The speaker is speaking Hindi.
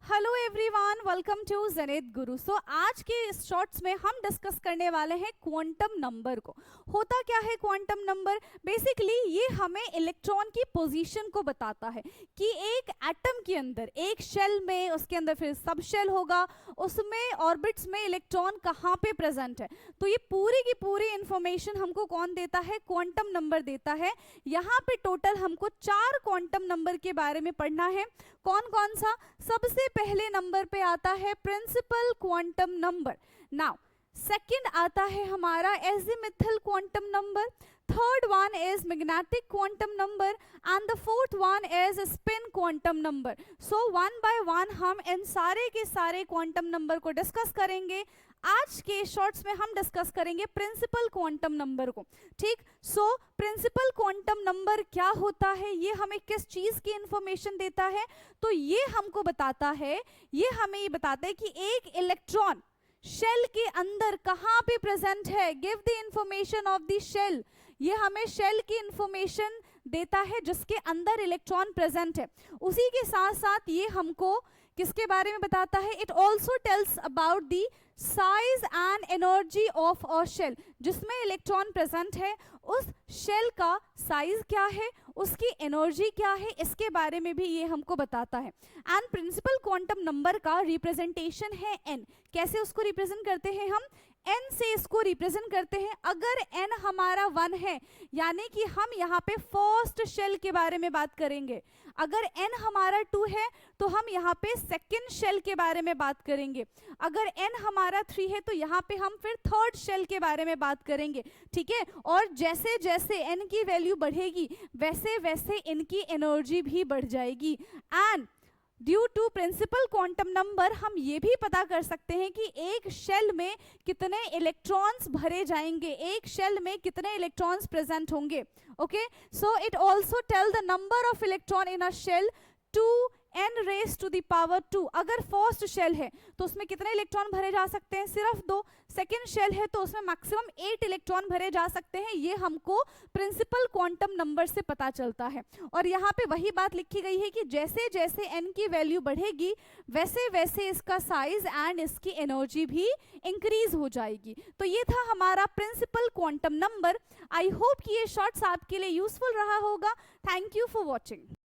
Hello everyone, welcome to Zenith Guru. So आज के इस शॉर्ट्स में हम डिस्कस करने वाले हैं क्वांटम नंबर को। होता क्या है क्वांटम नंबर? बेसिकली ये हमें इलेक्ट्रॉन की पोजीशन को बताता है कि एक एटम के अंदर, एक शेल में, उसके अंदर फिर सब शेल होगा, उसमें ऑर्बिट्स में इलेक्ट्रॉन कहाँ पे प्रेजेंट है। तो ये पूरी की पूरी इंफॉर्मेशन हमको कौन देता है? क्वांटम नंबर देता है। यहाँ पे टोटल हमको 4 क्वांटम नंबर के बारे में पढ़ना है। कौन कौन सा? सबसे पहले नंबर पे आता है principal quantum number. Now second आता है हमारा azimuthal quantum number, third one is magnetic quantum number and the fourth one is spin quantum number. So one by one हम इन सारे के सारे क्वांटम नंबर को डिस्कस करेंगे। आज के शॉर्ट्स में हम डिस्कस करेंगे प्रिंसिपल क्वांटम नंबर को। ठीक, सो प्रिंसिपल क्वांटम नंबर क्या होता है, ये हमें किस चीज की इंफॉर्मेशन देता है? तो ये हमको बताता है, ये हमें ये बताता है कि एक इलेक्ट्रॉन शेल के अंदर कहाँ पे प्रेजेंट है। Give the information of the shell. ये हमें शेल की इंफॉर्मेशन देता है जिसके अंदर इलेक्ट्रॉन प्रेजेंट है। उसी के साथ साथ ये हमको किसके बारे में बताता है? It also tells about the size and energy of a shell. जिसमें इलेक्ट्रॉन प्रेजेंट है उस शेल का साइज क्या है, उसकी एनर्जी क्या है, इसके बारे में भी ये हमको बताता है। एंड प्रिंसिपल क्वांटम नंबर का रिप्रेजेंटेशन है एन। कैसे उसको रिप्रेजेंट करते हैं हम? n से इसको रिप्रेजेंट करते हैं। अगर n हमारा 1 है यानी कि हम यहाँ पे फर्स्ट शेल के बारे में बात करेंगे। अगर n हमारा 2 है तो हम यहाँ पे सेकंड शेल के बारे में बात करेंगे। अगर n हमारा 3 है तो यहाँ पे हम फिर थर्ड शेल के बारे में बात करेंगे। ठीक है, और जैसे जैसे n की वैल्यू बढ़ेगी वैसे वैसे इनकी एनर्जी भी बढ़ जाएगी। And due to principal quantum number हम ये भी पता कर सकते हैं कि एक शेल में कितने इलेक्ट्रॉन्स भरे जाएंगे, एक शेल में कितने इलेक्ट्रॉन्स प्रेजेंट होंगे। Okay, so it also tell the number of electron in a shell 2n raised to the power 2। अगर फर्स्ट शेल है तो उसमें कितने इलेक्ट्रॉन भरे जा सकते हैं? सिर्फ 2। सेकेंड शेल है तो उसमें मैक्सिमम 8 इलेक्ट्रॉन भरे जा सकते हैं। ये हमको प्रिंसिपल क्वांटम नंबर से पता चलता है। और यहाँ पे वही बात लिखी गई है कि जैसे जैसे n की वैल्यू बढ़ेगी वैसे वैसे इसका साइज एंड इसकी एनर्जी भी इंक्रीज हो जाएगी। तो ये था हमारा principal quantum number. I hope कि ये शॉर्ट्स आपके लिए यूजफुल रहा होगा। Thank you for watching.